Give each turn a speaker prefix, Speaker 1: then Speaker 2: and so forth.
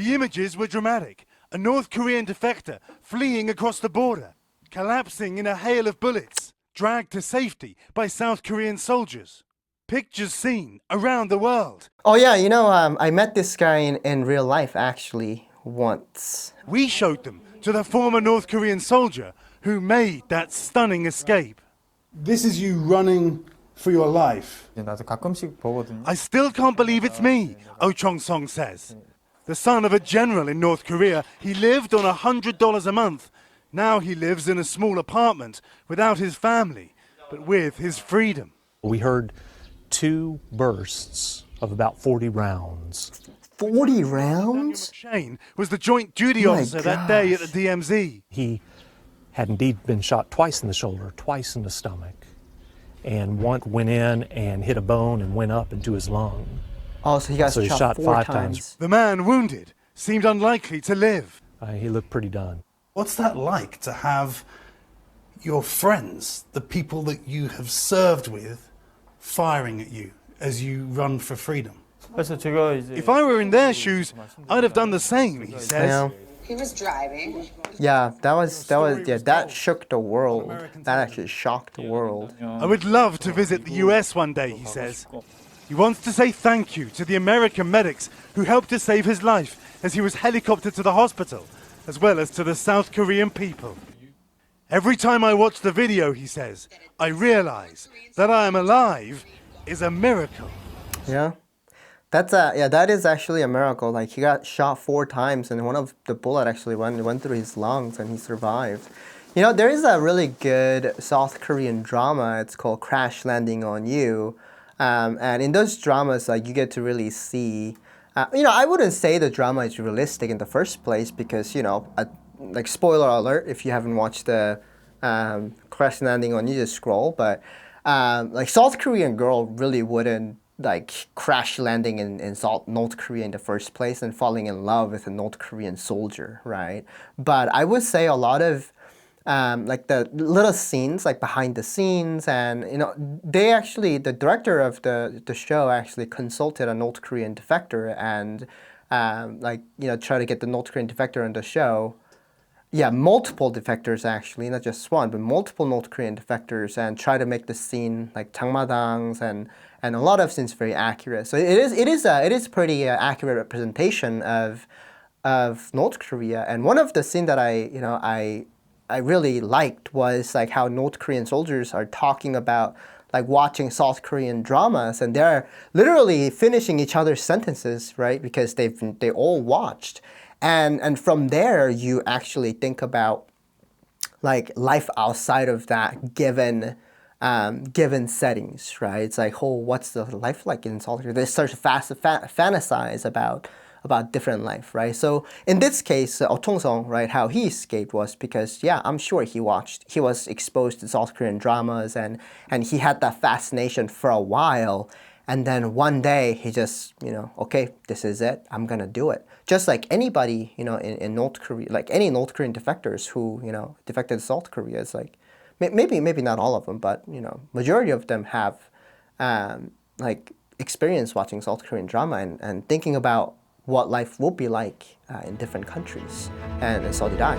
Speaker 1: The images were dramatic. A North Korean defector fleeing across the border, collapsing in a hail of bullets, dragged to safety by South Korean soldiers. Pictures seen around the world.
Speaker 2: Oh yeah, I met this guy in real life actually once.
Speaker 1: We showed them to the former North Korean soldier who made that stunning escape.
Speaker 3: This is you running for your life.
Speaker 4: 나도 가끔씩 보거든요.
Speaker 1: I still can't believe it's me, Oh Chong-song says. The son of a general in North Korea, he lived on $100 a month. Now he lives in a small apartment without his family, but with his freedom.
Speaker 5: We heard 2 bursts of about 40 rounds.
Speaker 2: 40 rounds?
Speaker 1: Shane was the joint duty
Speaker 2: My
Speaker 1: officer that day at the
Speaker 2: gosh.
Speaker 1: DMZ.
Speaker 5: He had indeed been shot twice in the shoulder, twice in the stomach, and one went in and hit a bone and went up into his lung.
Speaker 2: Oh, so he got
Speaker 5: So he
Speaker 2: shot
Speaker 5: shot
Speaker 2: 4
Speaker 5: 5
Speaker 2: times.
Speaker 1: The man wounded seemed unlikely to live.
Speaker 5: He looked pretty done.
Speaker 3: What's that like to have your friends, the people that you have served with, firing at you as you run for freedom?
Speaker 4: 그래서 제가 이제
Speaker 1: If I were in their shoes, I'd have done the same, he says.
Speaker 2: Yeah.
Speaker 6: He was driving.
Speaker 2: Yeah, that shook the world. That actually shocked the world.
Speaker 1: I would love to visit the US one day, he says. He wants to say thank you to the American medics who helped to save his life as he was helicoptered to the hospital, as well as to the South Korean people. Every time I watch the video, he says, I realize that I am alive is a miracle.
Speaker 2: Yeah. That is actually a miracle. Like, he got shot 4 times and one of the bullet actually went through his lungs and he survived. There is a really good South Korean drama. It's called Crash Landing on You. And in those dramas, like, you get to really see, I wouldn't say the drama is realistic in the first place because, like, spoiler alert, if you haven't watched the Crash Landing on You, just scroll. But, like, South Korean girl really wouldn't, like, crash landing in North Korea in the first place and falling in love with a North Korean soldier, right? But I would say a lot of, like, the little scenes, like behind the scenes, and the director of the show actually consulted a North Korean defector and try to get the North Korean defector on the show. Yeah, multiple defectors actually, not just one, but multiple North Korean defectors, and try to make the scene like 장마당s and a lot of scenes very accurate. So it is pretty accurate representation of North Korea. And one of the scenes that I really liked was like how North Korean soldiers are talking about like watching South Korean dramas, and they're literally finishing each other's sentences, right? Because they all watched. And from there, you actually think about like life outside of that given settings, right? It's like, oh, what's the life like in South Korea? They start to fantasize about different life, right? So in this case, Oh Chong-song, right, how he escaped was because, yeah, I'm sure he was exposed to South Korean dramas and he had that fascination for a while. And then one day he just, okay, this is it. I'm going to do it. Just like anybody, in North Korea, like any North Korean defectors who, defected to South Korea, it's like, maybe not all of them, but, majority of them have, like, experience watching South Korean drama and thinking about what life will be like in different countries. And so did I.